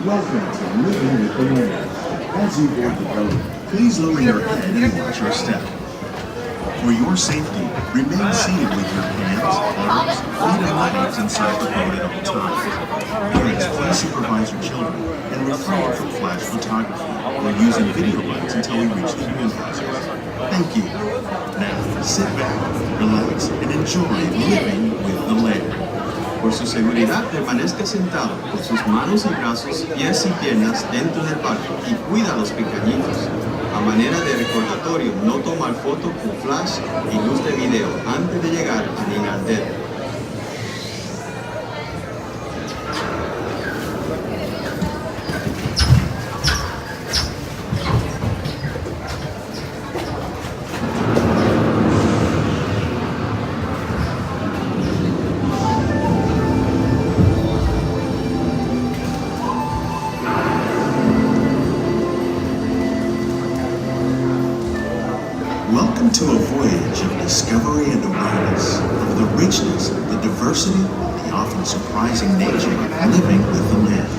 Welcome to Living with the Land. As you board the boat, please lower your head and watch your step. For your safety, remain seated with your hands, arms, feet, and legs inside the boat at all times. Parents, please supervise your children and refrain from flash photography or using video lights until we reach the greenhouses. Thank you. Now, sit back, relax, and enjoy living with the land. Por su seguridad, permanezca sentado con sus manos y brazos, pies y piernas dentro del barco y cuida a los pequeñitos. A manera de recordatorio, no tomar foto con flash y luz de video antes de llegar a Ninaldero. Welcome to a voyage of discovery and awareness of the richness, the diversity, the often surprising nature of living with the land.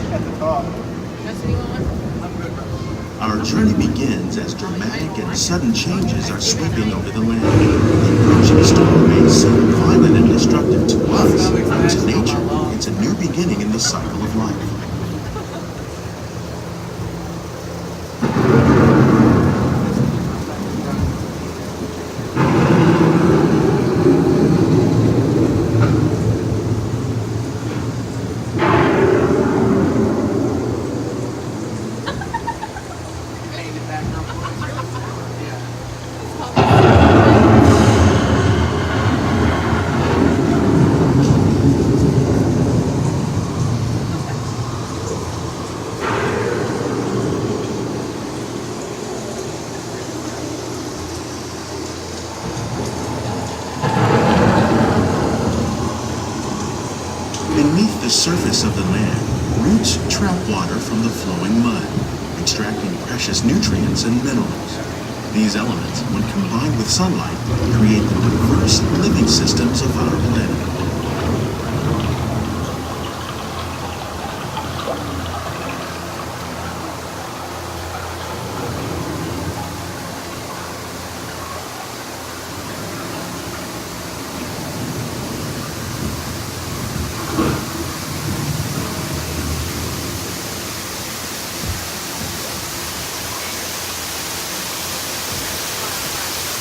Our journey begins as dramatic and sudden changes are sweeping over the land. The approaching storm may seem violent and destructive to us, but to nature, it's a new beginning in the cycle of life. Beneath the surface of the land, roots trap water from the flowing mud, extracting precious nutrients and minerals. These elements, when combined with sunlight, create the diverse living systems of our planet.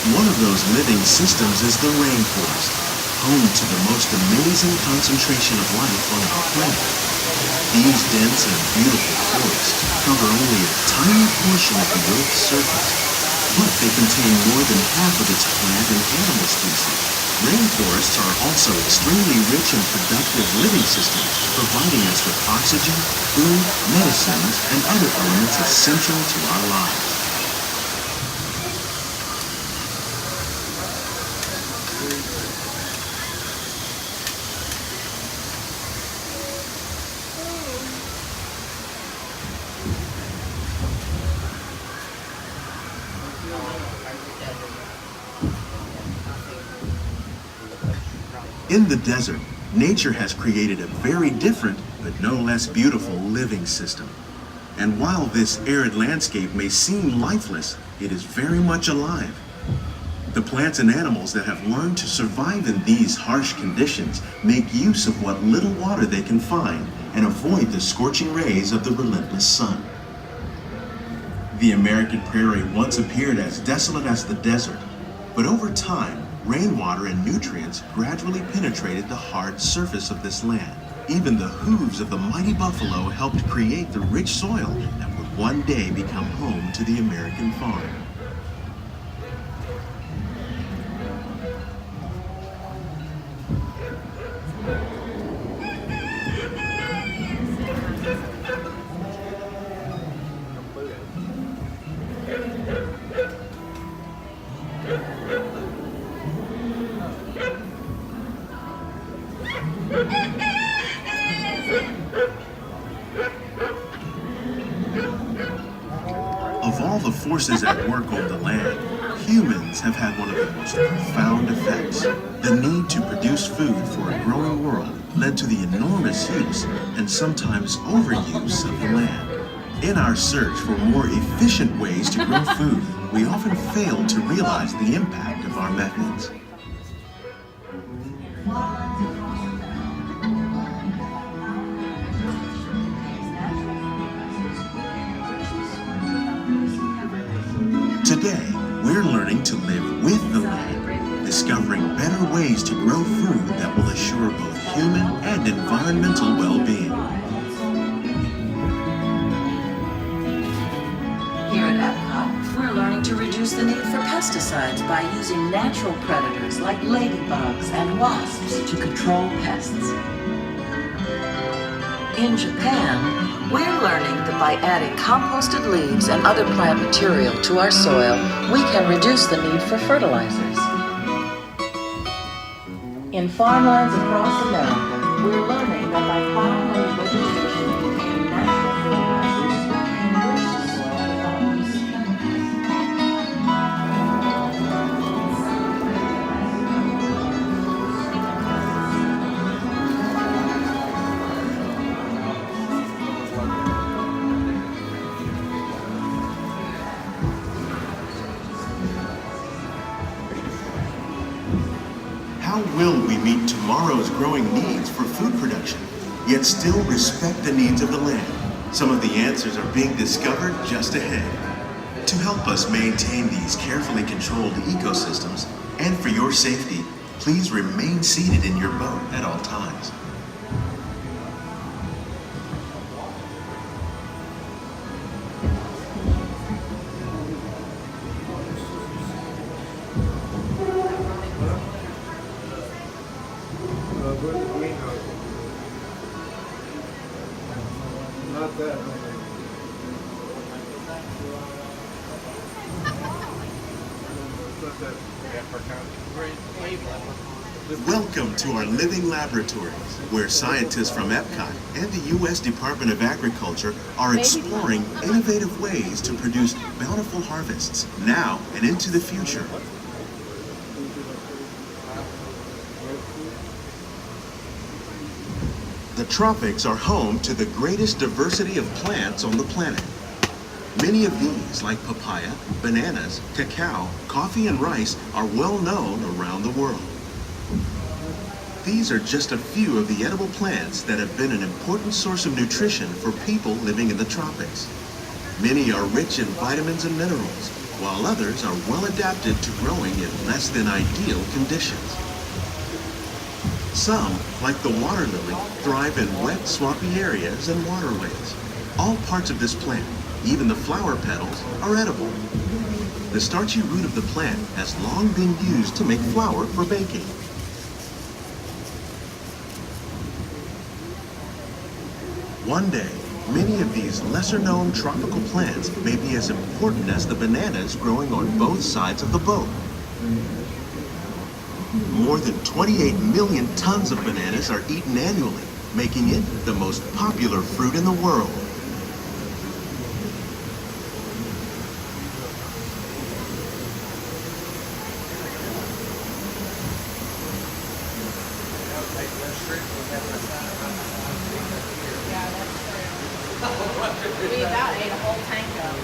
One of those living systems is the rainforest, home to the most amazing concentration of life on our planet. These dense and beautiful forests cover only a tiny portion of the Earth's surface, but they contain more than half of its plant and animal species. Rainforests are also extremely rich and productive living systems, providing us with oxygen, food, medicines, and other elements essential to our lives. In the desert, nature has created a very different, but no less beautiful living system. And while this arid landscape may seem lifeless, it is very much alive. The plants and animals that have learned to survive in these harsh conditions make use of what little water they can find and avoid the scorching rays of the relentless sun. The American prairie once appeared as desolate as the desert, but over time, rainwater and nutrients gradually penetrated the hard surface of this land. Even the hooves of the mighty buffalo helped create the rich soil that would one day become home to the American farm. Of all the forces at work on the land, humans have had one of the most profound effects: the need to produce food for a growing world led to the enormous use and sometimes overuse of the land. In our search for more efficient ways to grow food, we often fail to realize the impact of our methods. Today, we're learning to live with the land, discovering better ways to grow food that will assure both human and environmental well-being. Here at EPCOT, we're learning to reduce the need for pesticides by using natural predators like ladybugs and wasps to control pests. In Japan, we're learning that by adding composted leaves and other plant material to our soil, we can reduce the need for fertilizers. In farmlands across America, we're learning that by plowing vegetation containing natural fertilizers, we can enrich the soil without use of chemicals. How will we meet tomorrow's growing needs for food production, yet still respect the needs of the land? Some of the answers are being discovered just ahead. To help us maintain these carefully controlled ecosystems, and for your safety, please remain seated in your boat at all times. Not that. Welcome to our living laboratories, where scientists from EPCOT and the U.S. Department of Agriculture are exploring innovative ways to produce bountiful harvests now and into the future. The tropics are home to the greatest diversity of plants on the planet. Many of these, like papaya, bananas, cacao, coffee, and rice, are well known around the world. These are just a few of the edible plants that have been an important source of nutrition for people living in the tropics. Many are rich in vitamins and minerals, while others are well adapted to growing in less than ideal conditions. Some, like the water lily, thrive in wet, swampy areas and waterways. All parts of this plant, even the flower petals, are edible. The starchy root of the plant has long been used to make flour for baking. One day, many of these lesser-known tropical plants may be as important as the bananas growing on both sides of the boat. More than 28 million tons of bananas are eaten annually, making it the most popular fruit in the world. We about ate a whole tank of.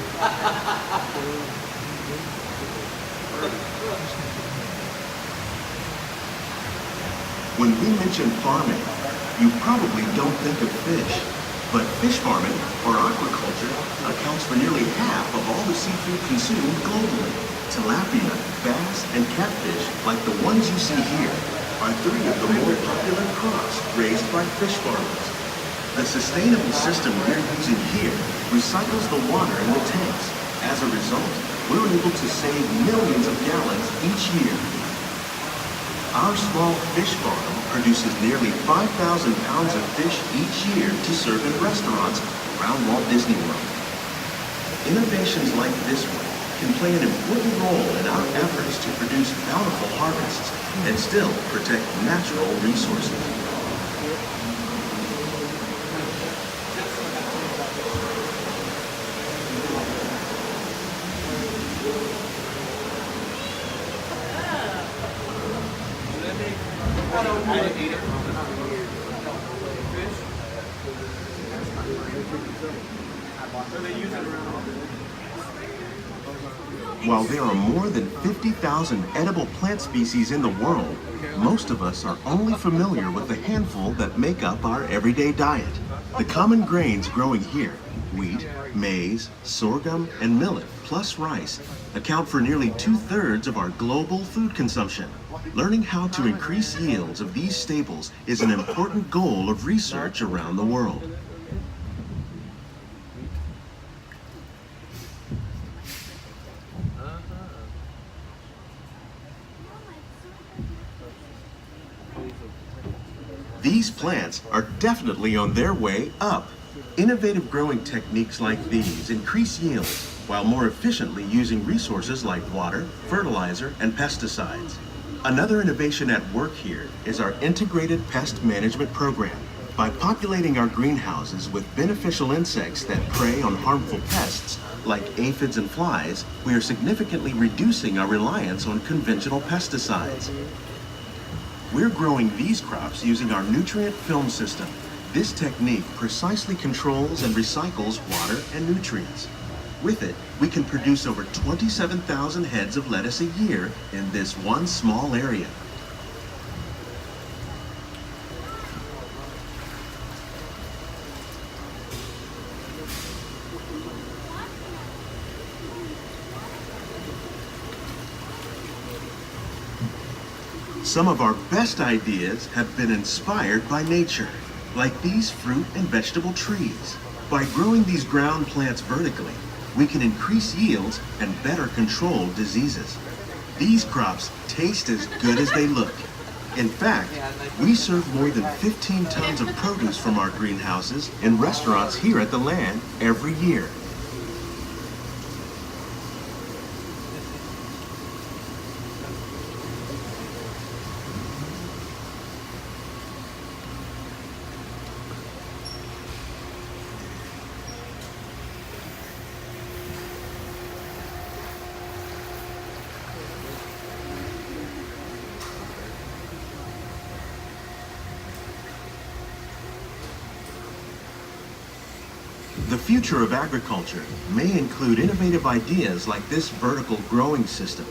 When we mention farming, you probably don't think of fish. But fish farming, or aquaculture, accounts for nearly half of all the seafood consumed globally. Tilapia, bass, and catfish, like the ones you see here, are three of the more popular crops raised by fish farmers. The sustainable system we're using here recycles the water in the tanks. As a result, we're able to save millions of gallons each year. Our small fish farm produces nearly 5,000 pounds of fish each year to serve in restaurants around Walt Disney World. Innovations like this one can play an important role in our efforts to produce bountiful harvests and still protect natural resources. While there are more than 50,000 edible plant species in the world, most of us are only familiar with the handful that make up our everyday diet. The common grains growing here, wheat, maize, sorghum, and millet, plus rice, account for nearly 2/3 of our global food consumption. Learning how to increase yields of these staples is an important goal of research around the world. These plants are definitely on their way up. Innovative growing techniques like these increase yields while more efficiently using resources like water, fertilizer, and pesticides. Another innovation at work here is our integrated pest management program. By populating our greenhouses with beneficial insects that prey on harmful pests like aphids and flies, we are significantly reducing our reliance on conventional pesticides. We're growing these crops using our nutrient film system. This technique precisely controls and recycles water and nutrients. With it, we can produce over 27,000 heads of lettuce a year in this one small area. Some of our best ideas have been inspired by nature, like these fruit and vegetable trees. By growing these ground plants vertically, we can increase yields and better control diseases. These crops taste as good as they look. In fact, we serve more than 15 tons of produce from our greenhouses in restaurants here at the land every year. The future of agriculture may include innovative ideas like this vertical growing system.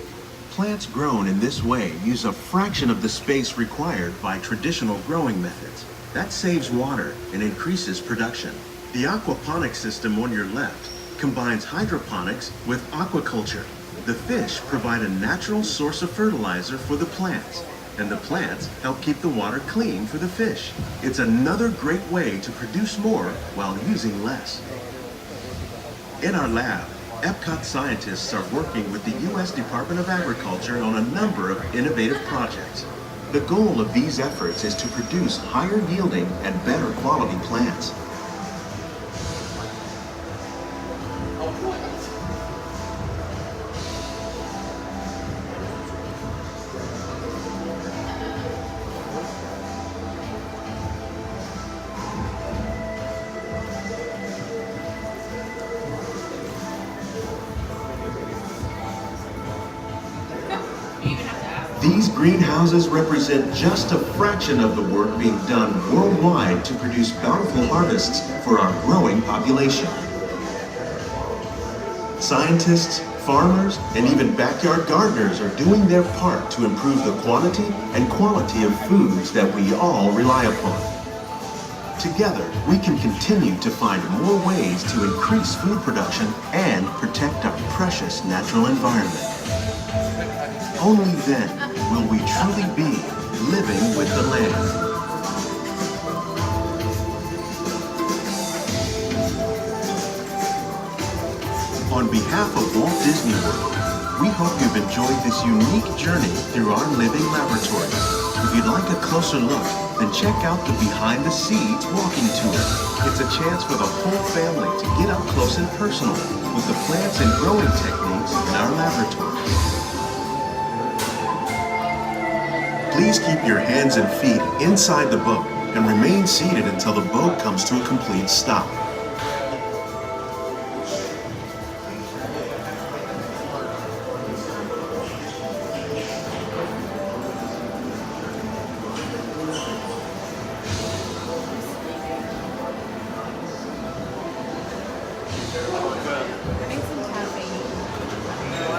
Plants grown in this way use a fraction of the space required by traditional growing methods. That saves water and increases production. The aquaponics system on your left combines hydroponics with aquaculture. The fish provide a natural source of fertilizer for the plants, and the plants help keep the water clean for the fish. It's another great way to produce more while using less. In our lab, EPCOT scientists are working with the U.S. Department of Agriculture on a number of innovative projects. The goal of these efforts is to produce higher yielding and better quality plants. These greenhouses represent just a fraction of the work being done worldwide to produce bountiful harvests for our growing population. Scientists, farmers, and even backyard gardeners are doing their part to improve the quantity and quality of foods that we all rely upon. Together, we can continue to find more ways to increase food production and protect our precious natural environment. Only then will we truly be living with the land. On behalf of Walt Disney World, we hope you've enjoyed this unique journey through our living laboratory. If you'd like a closer look, then check out the Behind the Seeds walking tour. It's a chance for the whole family to get up close and personal with the plants and growing techniques in our laboratory. Please keep your hands and feet inside the boat and remain seated until the boat comes to a complete stop. I need some caffeine.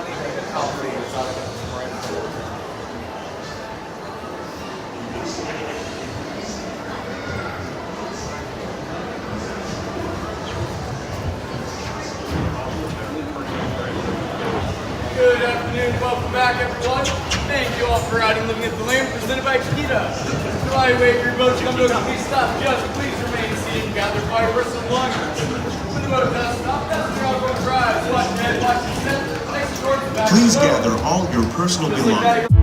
Good afternoon, welcome back everyone. Thank you all for riding Living at the Lamb, presented by PETA. To evaluate your boats, come to a complete stop. Just please remain seated and gather by your personal belongings. When the boat does stop, that's your outgoing drives. Watch ahead, watch your step, place towards the back Please of the boat. gather all your personal Just like that, belongings.